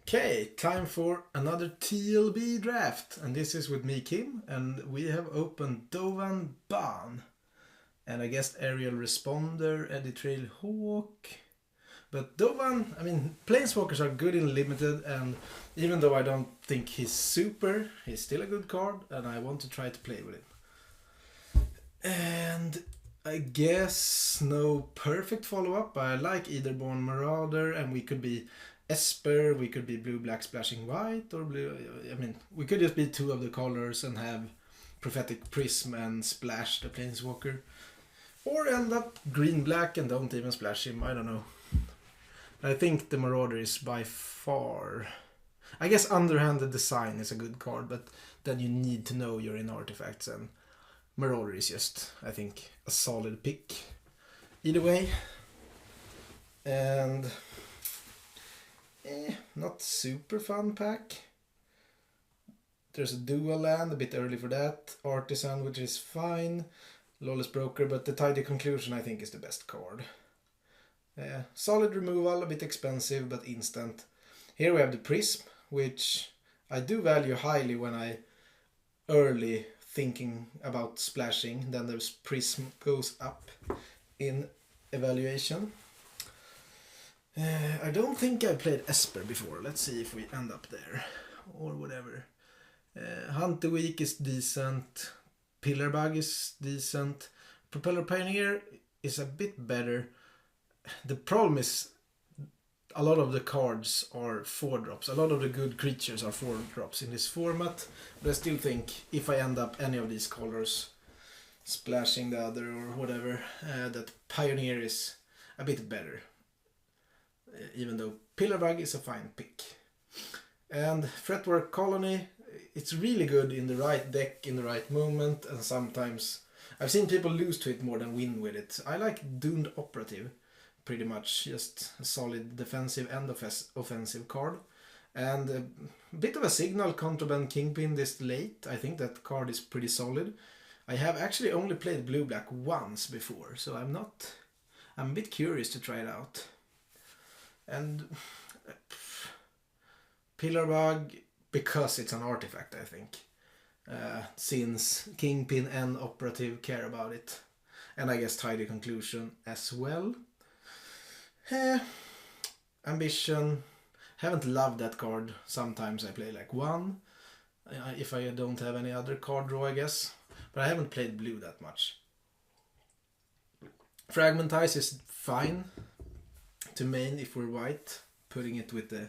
Okay, time for another TLB draft, and this is with me, Kim, and we have opened Dovan Ban, and I guess Aerial Responder, Eddie Trail Hawk. But Dovan, I mean, Planeswalkers are good in limited, and even though I don't think he's super, he's still a good card, and I want to try to play with him. And I guess no perfect follow-up, but I like Eitherborn Marauder, and we could be Esper, we could be blue-black splashing white, or blue. I mean, we could just be two of the colors and have Prophetic Prism and splash the Planeswalker. Or end up green-black and don't even splash him, I don't know. I think the Marauder is by far... I guess Underhanded Design is a good card, but then you need to know you're in artifacts, and Marauder is just, I think, a solid pick. Either way. And... not super fun pack. There's a dual land, a bit early for that. Artisan, which is fine. Lawless Broker, but the Tidy Conclusion I think is the best card. Solid removal, a bit expensive, but instant. Here we have the Prism, which I do value highly when I early thinking about splashing. Then the Prism goes up in evaluation. I don't think I played Esper before. Let's see if we end up there. Or whatever. Hunter Week is decent. Pillar Bug is decent. Propeller Pioneer is a bit better. The problem is a lot of the cards are 4-drops. A lot of the good creatures are 4-drops in this format. But I still think if I end up any of these colors splashing the other or whatever, that Pioneer is a bit better. Even though Pillar Bug is a fine pick. And Fretwork Colony, it's really good in the right deck, in the right moment, and sometimes I've seen people lose to it more than win with it. I like Doomed Operative, pretty much, just a solid defensive and offensive card. And a bit of a signal, Contraband Kingpin this late. I think that card is pretty solid. I have actually only played blue-black once before, so I'm a bit curious to try it out. And Pillar Bug, because it's an artifact, I think. Since Kingpin and Operative care about it. And I guess Tidy Conclusion as well. Ambition. Haven't loved that card. Sometimes I play like one. If I don't have any other card draw, I guess. But I haven't played blue that much. Fragmentize is fine to main if we're white, putting it with the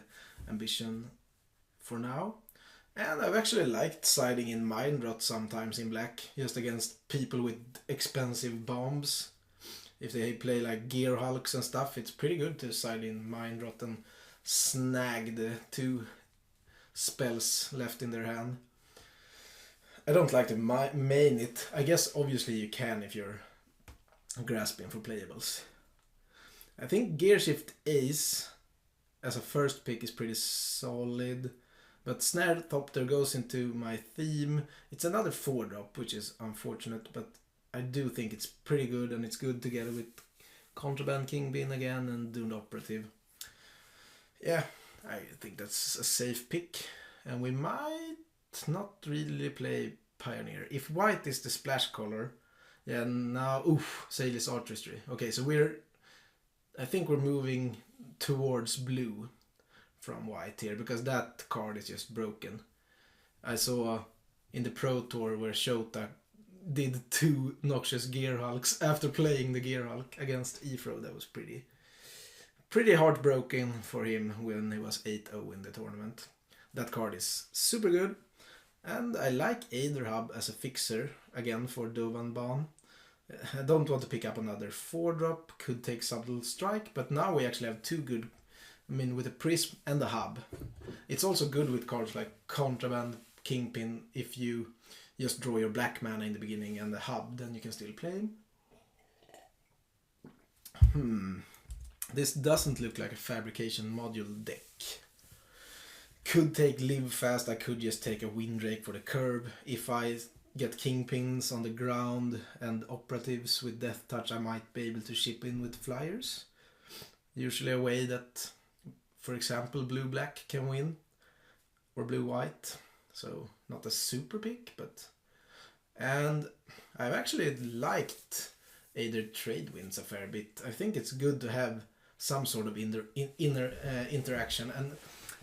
Ambition for now. And I've actually liked siding in Mind Rot sometimes in black, just against people with expensive bombs. If they play like Gear Hulks and stuff, it's pretty good to side in Mind Rot and snag the 2 spells left in their hand. I don't like to main it. I guess obviously you can if you're grasping for playables. I think Gearshift Ace as a first pick is pretty solid, but Snare Thopter goes into my theme. It's another 4-drop, which is unfortunate, but I do think it's pretty good, and it's good together with Contraband Kingpin again and Doomed Operative. Yeah, I think that's a safe pick, and we might not really play Pioneer. If white is the splash color, yeah, now, Sailor's Artistry. Okay, so I think we're moving towards blue from white here, because that card is just broken. I saw in the Pro Tour where Shota did 2 Noxious Gear Hulks after playing the Gear Hulk against Efro. That was pretty heartbroken for him when he was 8-0 in the tournament. That card is super good. And I like Aether Hub as a fixer, again for Dovan Ban. I don't want to pick up another 4-drop, could take Subtle Strike, but now we actually have 2 good, with a Prism and a Hub. It's also good with cards like Contraband Kingpin. If you just draw your black mana in the beginning and the Hub, then you can still play him. This doesn't look like a Fabrication Module deck. Could take Live Fast, I could just take a Windrake for the curve. If I get Kingpins on the ground and Operatives with Death Touch, I might be able to ship in with Flyers. Usually a way that for example, blue-black can win, or blue-white. So not a super pick, but... And I've actually liked Either Trade Winds a fair bit. I think it's good to have some sort of inner interaction, and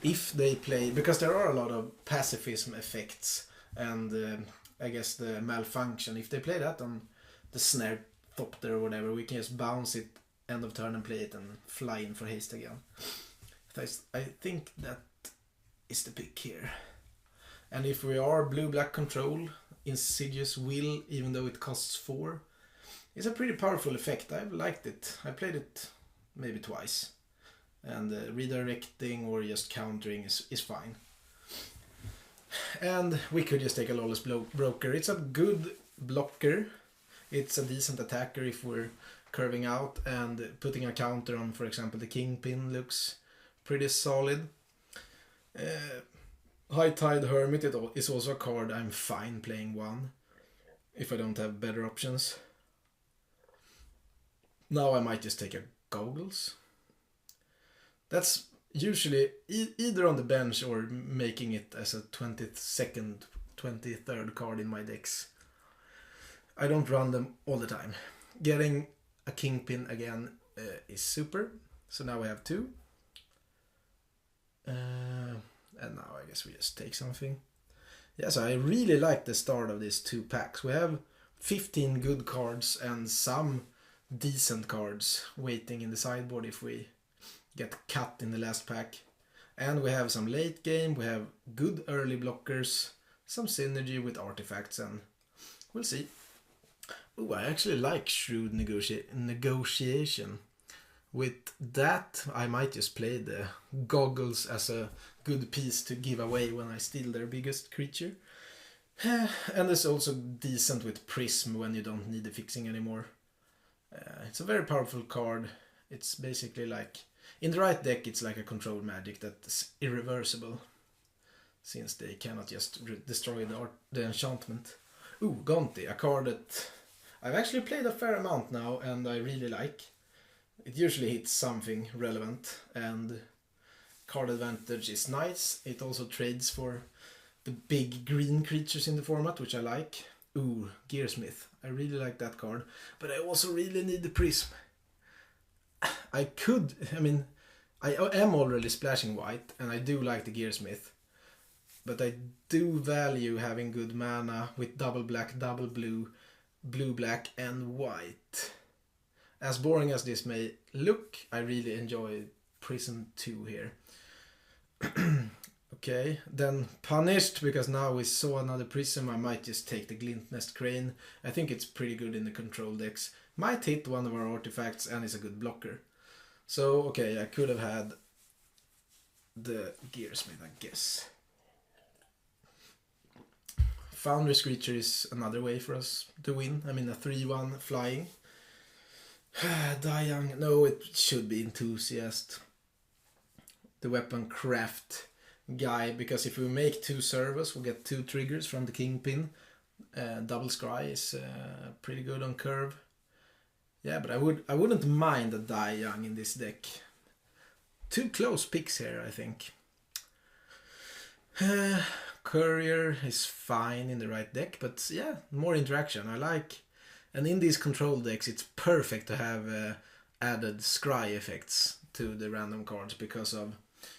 if they play, because there are a lot of pacifism effects and I guess the malfunction, if they play that on the snare Thopter or whatever, we can just bounce it end of turn and play it and fly in for haste again. I think that is the pick here. And if we are blue-black control, Insidious Will, even though it costs 4, it's a pretty powerful effect. I've liked it. I played it maybe twice. And redirecting or just countering is fine. And we could just take a Lawless Broker. It's a good blocker. It's a decent attacker if we're curving out, and putting a counter on, for example, the Kingpin looks pretty solid. High Tide Hermit is also a card I'm fine playing one if I don't have better options. Now I might just take a Goggles. That's usually either on the bench or making it as a 22nd, 23rd card in my decks. I don't run them all the time. Getting a Kingpin again is super. So now we have 2. And now I guess we just take something. Yes, I really like the start of these 2 packs. We have 15 good cards and some decent cards waiting in the sideboard if we get cut in the last pack. And we have some late game, we have good early blockers, some synergy with artifacts, and we'll see. Ooh, I actually like Shrewd Negotiation. With that, I might just play the Goggles as a good piece to give away when I steal their biggest creature. And it's also decent with Prism when you don't need the fixing anymore. It's a very powerful card. It's basically like, in the right deck, it's like a control magic that's irreversible, since they cannot just destroy the enchantment. Ooh, Gonti, a card that I've actually played a fair amount now and I really like. It usually hits something relevant, and card advantage is nice. It also trades for the big green creatures in the format, which I like. Ooh, Gearsmith. I really like that card, but I also really need the Prism. I am already splashing white, and I do like the Gearsmith, but I do value having good mana with double black, double blue, blue black, and white. As boring as this may look, I really enjoy Prism 2 here. Okay, then Punished, because now we saw another Prism, I might just take the Glintnest Crane. I think it's pretty good in the control decks. Might hit one of our artifacts and is a good blocker. So, okay, I could have had the Gearsmith, I guess. Foundry Screecher is another way for us to win. I mean, a 3-1 flying. Dayang, no, it should be Enthusiast. The weapon craft guy, because if we make 2 servos, we'll get 2 triggers from the Kingpin. Double Scry is pretty good on curve. Yeah, but I wouldn't mind a Dayang in this deck. 2 close picks here, I think. Courier is fine in the right deck, but yeah, more interaction. I like. And in these control decks, it's perfect to have added scry effects to the random cards, because of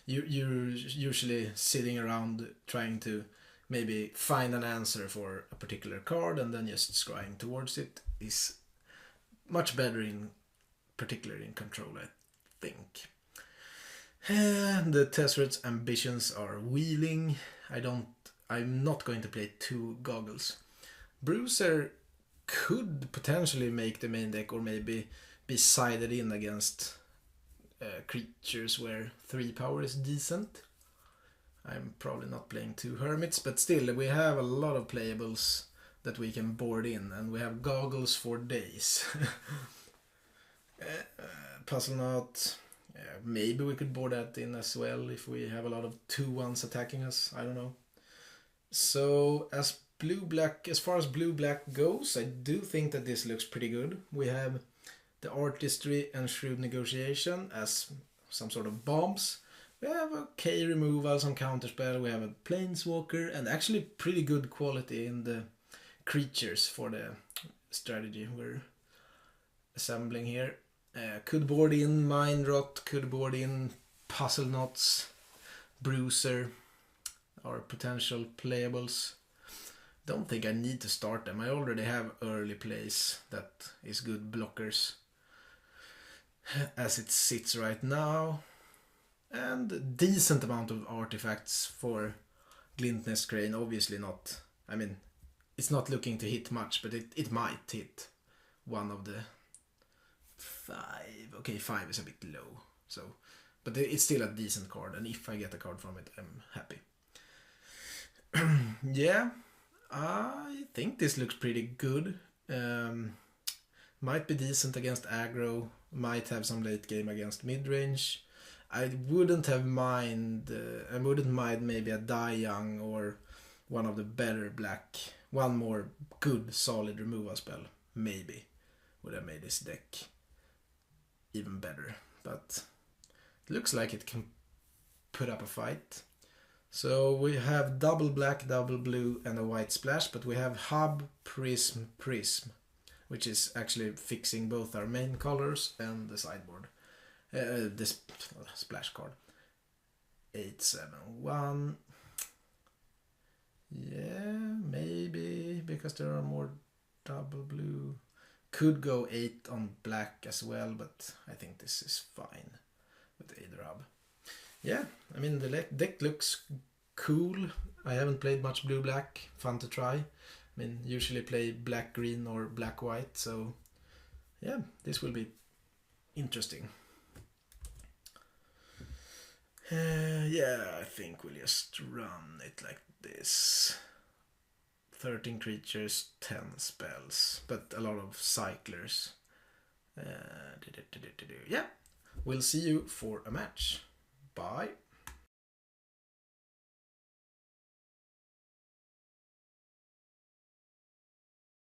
you're usually sitting around trying to maybe find an answer for a particular card, and then just scrying towards it is much better particularly in control, I think. The Tesserat's ambitions are wheeling. I'm not going to play 2 Goggles. Bruiser could potentially make the main deck, or maybe be sided in against creatures where 3 power is decent. I'm probably not playing 2 Hermits, but still, we have a lot of playables that we can board in, and we have Goggles for days. Puzzle Knot, maybe we could board that in as well if we have a lot of 2-1s attacking us. I don't know. So as far as blue-black goes, I do think that this looks pretty good. We have the Artistry and Shrewd Negotiation as some sort of bombs. We have okay removal, some counterspell, we have a planeswalker, and actually pretty good quality in the creatures for the strategy we're assembling here. Could board in Mind Rot, could board in Puzzle Knots, Bruiser, or potential playables. Don't think I need to start them. I already have early plays that is good blockers as it sits right now. And a decent amount of artifacts for Glintness Crane. Obviously not. I mean, it's not looking to hit much, but it might hit one of the 5. Okay, 5 is a bit low. So, but it's still a decent card, and if I get a card from it, I'm happy. Yeah, I think this looks pretty good. Might be decent against aggro, might have some late game against midrange. I wouldn't mind maybe a Die Young or one of the better black, one more good solid removal spell, maybe would have made this deck even better. But it looks like it can put up a fight. So we have double black, double blue, and a white splash, but we have hub, prism, prism, which is actually fixing both our main colors and the sideboard. This splash card. 8/7/1. Yeah, maybe because there are more double blue. Could go 8 on black as well, but I think this is fine with either hub. Yeah, I mean the deck looks cool. I haven't played much blue-black. Fun to try. I mean, usually play black-green or black-white, so yeah, this will be interesting. Yeah, I think we'll just run it like this. 13 creatures, 10 spells, but a lot of cyclers. Yeah, we'll see you for a match.